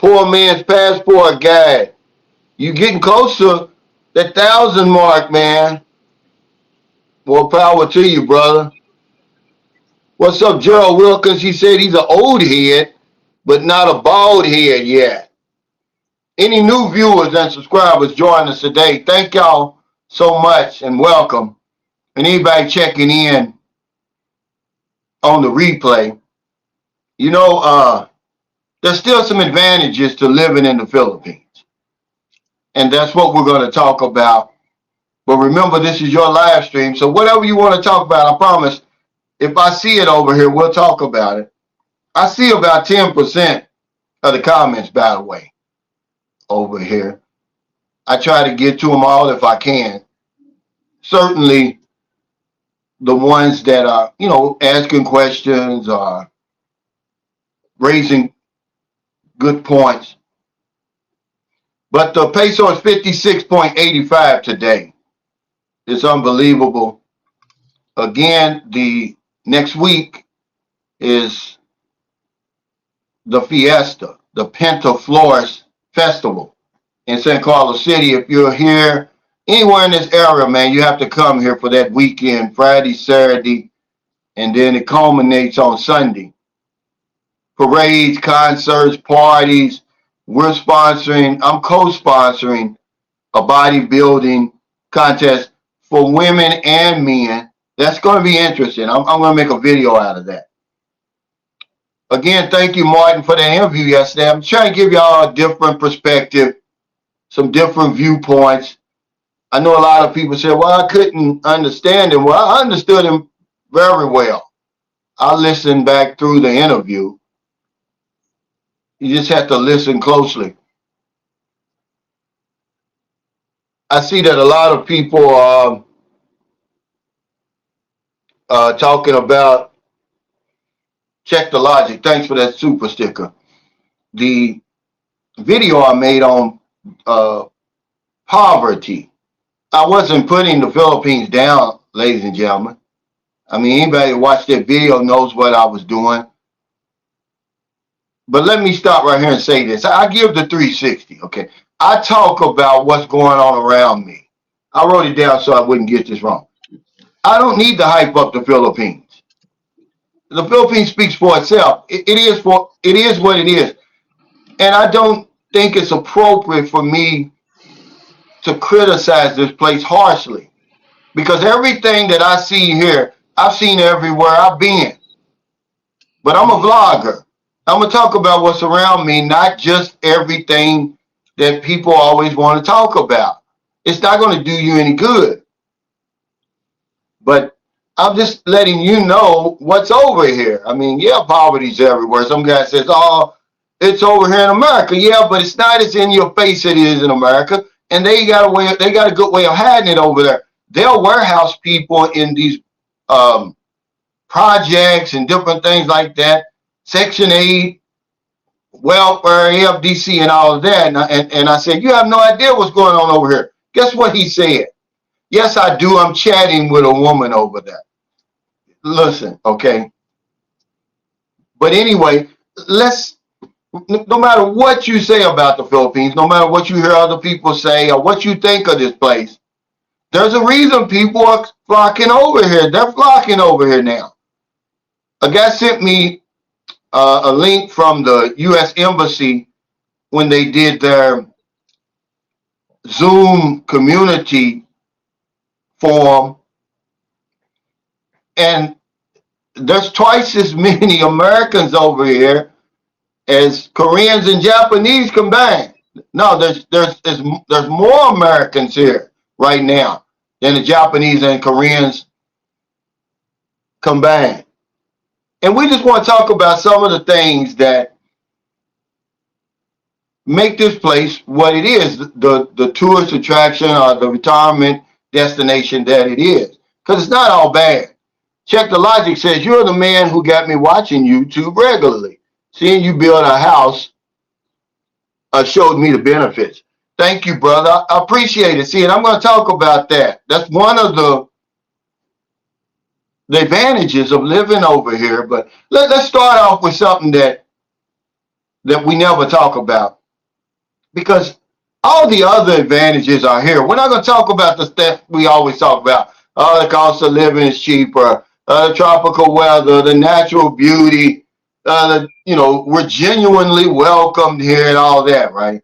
Poor Man's Passport Guide. You getting close to that 1,000 mark, man. More power to you, brother. What's up, Gerald Wilkins? He said he's an old head, but not a bald head yet. Any new viewers and subscribers join us today, thank y'all so much and welcome. And anybody checking in on the replay, you know, there's still some advantages to living in the Philippines. And that's what we're going to talk about. But remember, this is your live stream. So whatever you want to talk about, I promise, if I see it over here, we'll talk about it. I see about 10% of the comments, by the way, over here. I try to get to them all if I can. Certainly the ones that are, you know, asking questions or raising good points. But the peso is 56.85 today. It's unbelievable. Again, the next week is the Fiesta, the Pinta Flores Festival in San Carlos City. If you're here, anywhere in this area, man, you have to come here for that weekend, Friday, Saturday, and then it culminates on Sunday. Parades, concerts, parties. We're sponsoring, I'm co-sponsoring a bodybuilding contest for women and men. That's going to be interesting. I'm going to make a video out of that. Again, thank you, Martin, for that interview yesterday. I'm trying to give y'all a different perspective, some different viewpoints. I know a lot of people say, well, I couldn't understand him. Well, I understood him very well. I listened back through the interview. You just have to listen closely. I see that a lot of people are talking about, check the logic. Thanks for that super sticker. The video I made on poverty. I wasn't putting the Philippines down, ladies and gentlemen. I mean, anybody who watched that video knows what I was doing. But let me stop right here and say this. I give the 360, okay? I talk about what's going on around me. I wrote it down so I wouldn't get this wrong. I don't need to hype up the Philippines. The Philippines speaks for itself. It is what it is. And I don't think it's appropriate for me to criticize this place harshly. Because everything that I see here, I've seen everywhere I've been. But I'm a vlogger. I'm going to talk about what's around me, not just everything that people always want to talk about. It's not going to do you any good. But I'm just letting you know what's over here. I mean, yeah, poverty's everywhere. Some guy says, oh, it's over here in America. Yeah, but it's not as in your face it is in America. And they got a good way of hiding it over there. They'll warehouse people in these projects and different things like that. Section 8, welfare, FDC, and all of that. And I said, you have no idea what's going on over here. Guess what he said? Yes, I do. I'm chatting with a woman over there. Listen, okay. But anyway, no matter what you say about the Philippines, no matter what you hear other people say or what you think of this place, there's a reason people are flocking over here. They're flocking over here now. A guy sent me a link from the U.S. Embassy when they did their Zoom community forum. And there's twice as many Americans over here as Koreans and Japanese combined. No, there's more Americans here right now than the Japanese and Koreans combined. And we just want to talk about some of the things that make this place what it is, the tourist attraction or the retirement destination that it is. Because it's not all bad. Check the Logic says, you're the man who got me watching YouTube regularly. Seeing you build a house showed me the benefits. Thank you, brother. I appreciate it. See, and I'm going to talk about that. That's one of the advantages of living over here. But let's start off with something that that we never talk about, because all the other advantages are here. We're not going to talk about the stuff we always talk about. Oh, the cost of living is cheaper, the tropical weather, the natural beauty, we're genuinely welcomed here and all that, right?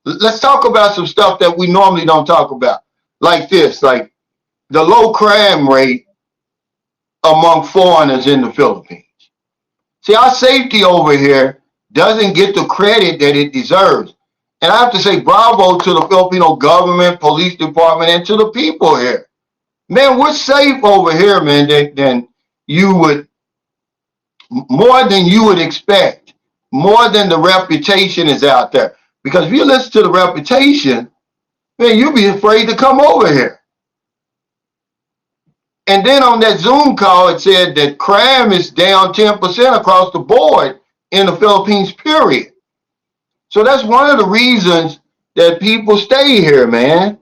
Let's talk about some stuff that we normally don't talk about, like this, like the low crime rate among foreigners in the Philippines. See, our safety over here doesn't get the credit that it deserves. And I have to say bravo to the Filipino government, police department, and to the people here. Man, we're safe over here, man, more than you would expect, more than the reputation is out there. Because if you listen to the reputation, man, you'll be afraid to come over here. And then on that Zoom call, it said that crime is down 10% across the board in the Philippines, period. So that's one of the reasons that people stay here, man.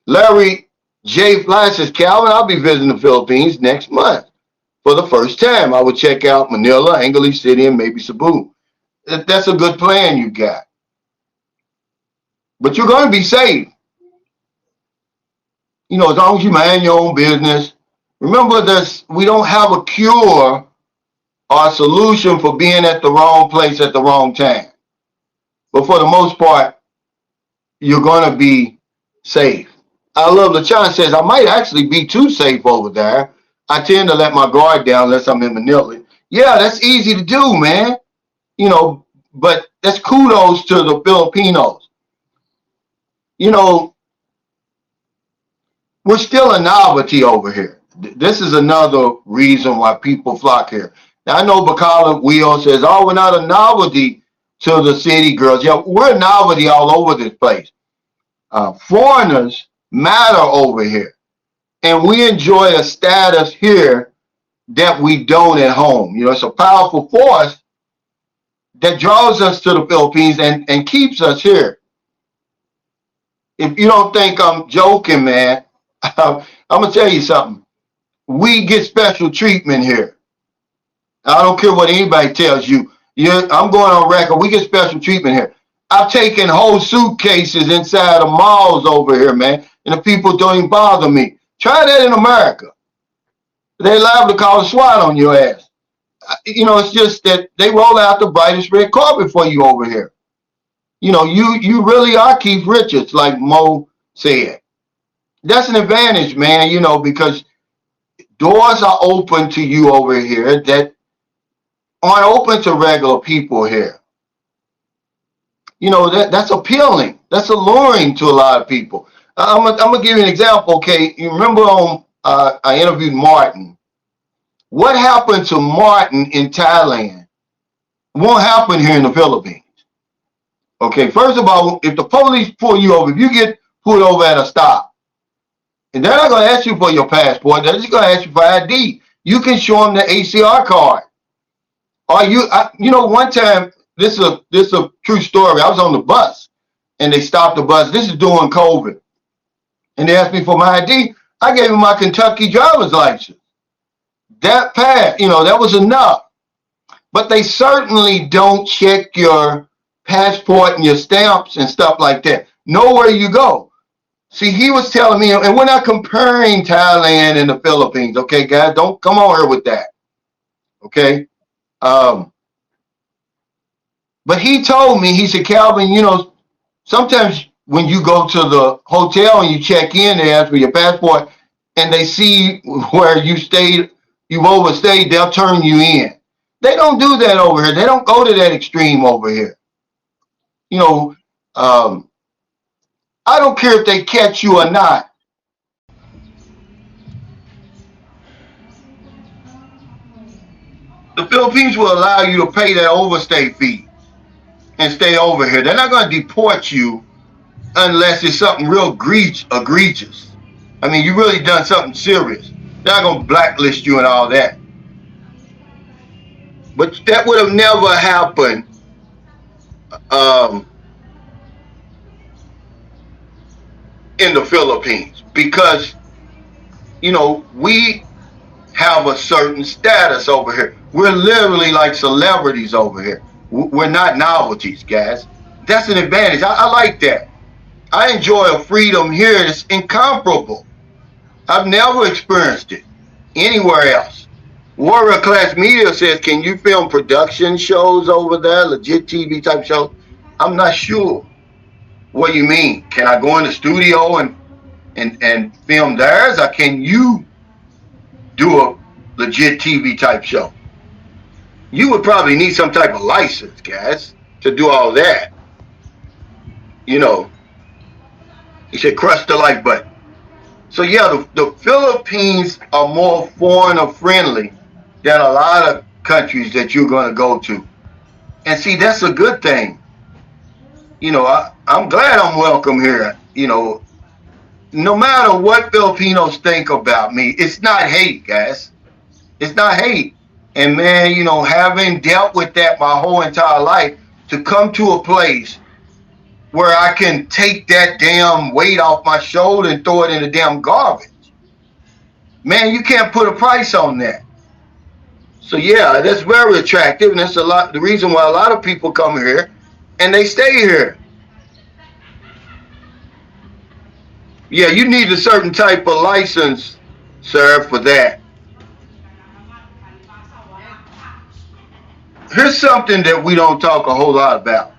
Larry J. Fly says, Calvin, I'll be visiting the Philippines next month for the first time. I would check out Manila, Angeles City, and maybe Cebu. That's a good plan you got. But you're going to be safe. As long as you mind your own business. Remember this, we don't have a cure or a solution for being at the wrong place at the wrong time. But for the most part, you're going to be safe. I love LaChan says, I might actually be too safe over there. I tend to let my guard down unless I'm in Manila. Yeah, that's easy to do, man. But that's kudos to the Filipinos. We're still a novelty over here. This is another reason why people flock here. Now, I know Bacala Wheel says, oh, we're not a novelty to the city girls. Yeah, we're a novelty all over this place. Foreigners matter over here. And we enjoy a status here that we don't at home. It's a powerful force that draws us to the Philippines and keeps us here. If you don't think I'm joking, man, I'm going to tell you something. We get special treatment here. I don't care what anybody tells you. I'm going on record. We get special treatment here. I've taken whole suitcases inside of malls over here, man, and the people don't even bother me. Try that in America. They're liable to call a SWAT on your ass. It's just that they roll out the brightest red carpet for you over here. You really are Keith Richards, like Mo said. That's an advantage, man, because doors are open to you over here that aren't open to regular people here. That's appealing. That's alluring to a lot of people. I'm gonna give you an example, okay? You remember I interviewed Martin. What happened to Martin in Thailand won't happen here in the Philippines. Okay, first of all, if the police pull you over, if you get pulled over at a stop, and they're not going to ask you for your passport, they're just going to ask you for ID. You can show them the ACR card. Or one time, this is a true story. I was on the bus, and they stopped the bus. This is during COVID. And they asked me for my ID. I gave them my Kentucky driver's license. That passed, that was enough. But they certainly don't check your passport and your stamps and stuff like that. Know where you go. See, he was telling me, and we're not comparing Thailand and the Philippines, okay, guys? Don't come on here with that, okay? But he told me, he said, Calvin, sometimes when you go to the hotel and you check in, they ask for your passport, and they see where you've overstayed, they'll turn you in. They don't do that over here. They don't go to that extreme over here. I don't care if they catch you or not. The Philippines will allow you to pay that overstay fee and stay over here. They're not going to deport you unless it's something real egregious. I mean, you really done something serious. They're not going to blacklist you and all that. But that would have never happened in the Philippines because, we have a certain status over here. We're literally like celebrities over here. We're not novelties, guys. That's an advantage. I like that. I enjoy a freedom here that's incomparable. I've never experienced it anywhere else. Warrior Class Media says, can you film production shows over there, legit TV type shows? I'm not sure. What do you mean? Can I go in the studio and film theirs, or can you do a legit TV type show? You would probably need some type of license, guys, to do all that. You know, he said, crush the like button. So yeah, the Philippines are more foreigner friendly than a lot of countries that you're going to go to. And see, that's a good thing. You know, I'm glad I'm welcome here. You know, no matter what Filipinos think about me, it's not hate, guys. It's not hate. And man, you know, having dealt with that my whole entire life, to come to a place where I can take that damn weight off my shoulder and throw it in the damn garbage. Man, you can't put a price on that. So yeah, that's very attractive, and that's the reason why a lot of people come here and they stay here. Yeah, you need a certain type of license, sir, for that. Here's something that we don't talk a whole lot about.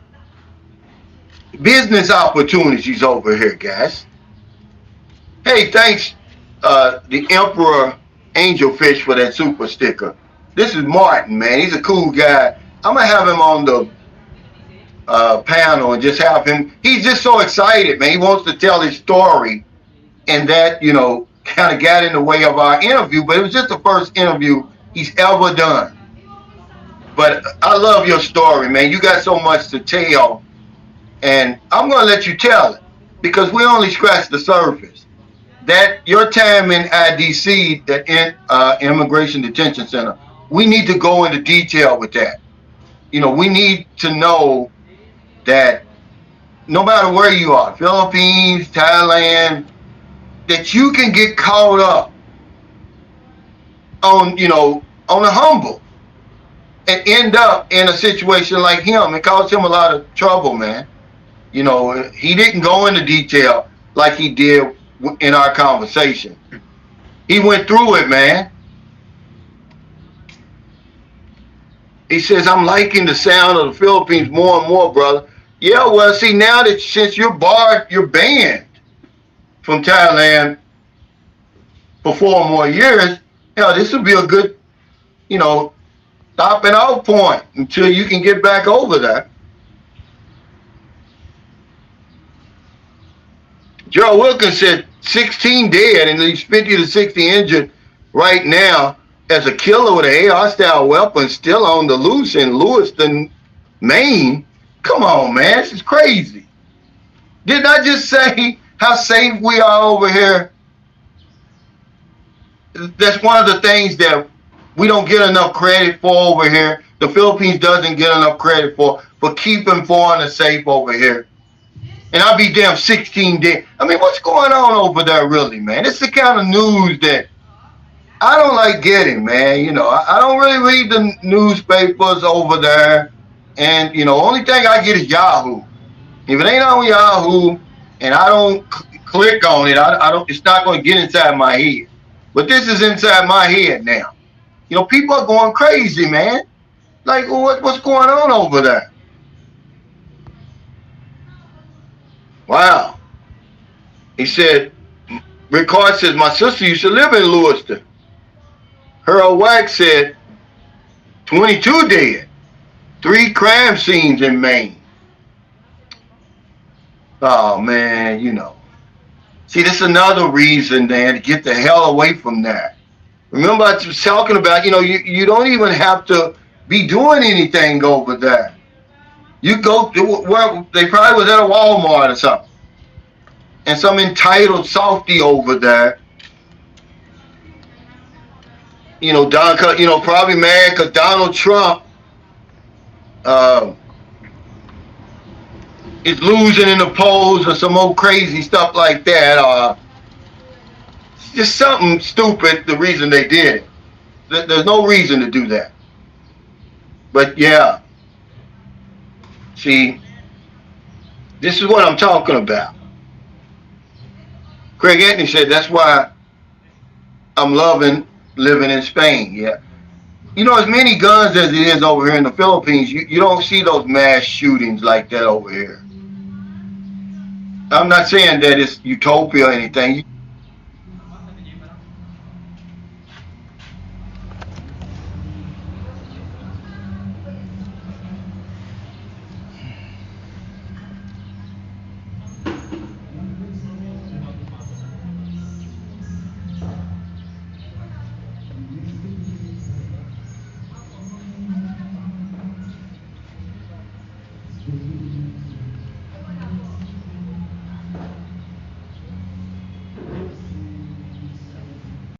Business opportunities over here, guys. Hey, thanks, the Emperor Angelfish, for that super sticker. This is Martin, man. He's a cool guy. I'm going to have him on the panel and just have him. He's just so excited, man. He wants to tell his story, and that, you know, kind of got in the way of our interview, but it was just the first interview he's ever done. But I love your story, man. You got so much to tell, and I'm going to let you tell it, because we only scratched the surface. That your time in IDC, that Immigration Detention Center, we need to go into detail with that. You know, we need to know that no matter where you are, Philippines, Thailand, that you can get caught up on, you know, on a humble and end up in a situation like him. It caused him a lot of trouble, man. You know, he didn't go into detail like he did in our conversation. He went through it, man. He says, I'm liking the sound of the Philippines more and more, brother. Yeah, well, see, now that since you're barred, you're banned from Thailand for 4 more years, hell, this would be a good, you know, stopping off point until you can get back over there. Gerald Wilkins said 16 dead and at least 50 to 60 injured right now as a killer with an AR-style weapon still on the loose in Lewiston, Maine. Come on, man, this is crazy. Didn't I just say how safe we are over here? That's one of the things that we don't get enough credit for over here. The Philippines doesn't get enough credit for keeping foreigners safe over here. And I'll be damn 16 dead. I mean, what's going on over there really, man? It's the kind of news that I don't like getting, man. You know, I don't really read the newspapers over there. And, you know, only thing I get is Yahoo. If it ain't on Yahoo and I don't click on it, I don't. It's not going to get inside my head. But this is inside my head now. You know, people are going crazy, man. Like, what's going on over there? Wow. He said, Rick Hart says, my sister used to live in Lewiston. Harold Wax said, 22 dead. 3 crime scenes in Maine. Oh, man, you know. See, this is another reason, Dan, to get the hell away from that. Remember, I was talking about, you know, you don't even have to be doing anything over there. You go to where they probably was at a Walmart or something. And some entitled softy over there, you know, probably mad because Donald Trump is losing in the polls or some old crazy stuff like that. Just something stupid, the reason they did it. There's no reason to do that. But yeah, See, this is what I'm talking about. Craig Anthony said that's why I'm loving living in Spain. Yeah. You know, as many guns as it is over here in the Philippines, you don't see those mass shootings like that over here. I'm not saying that it's utopia or anything.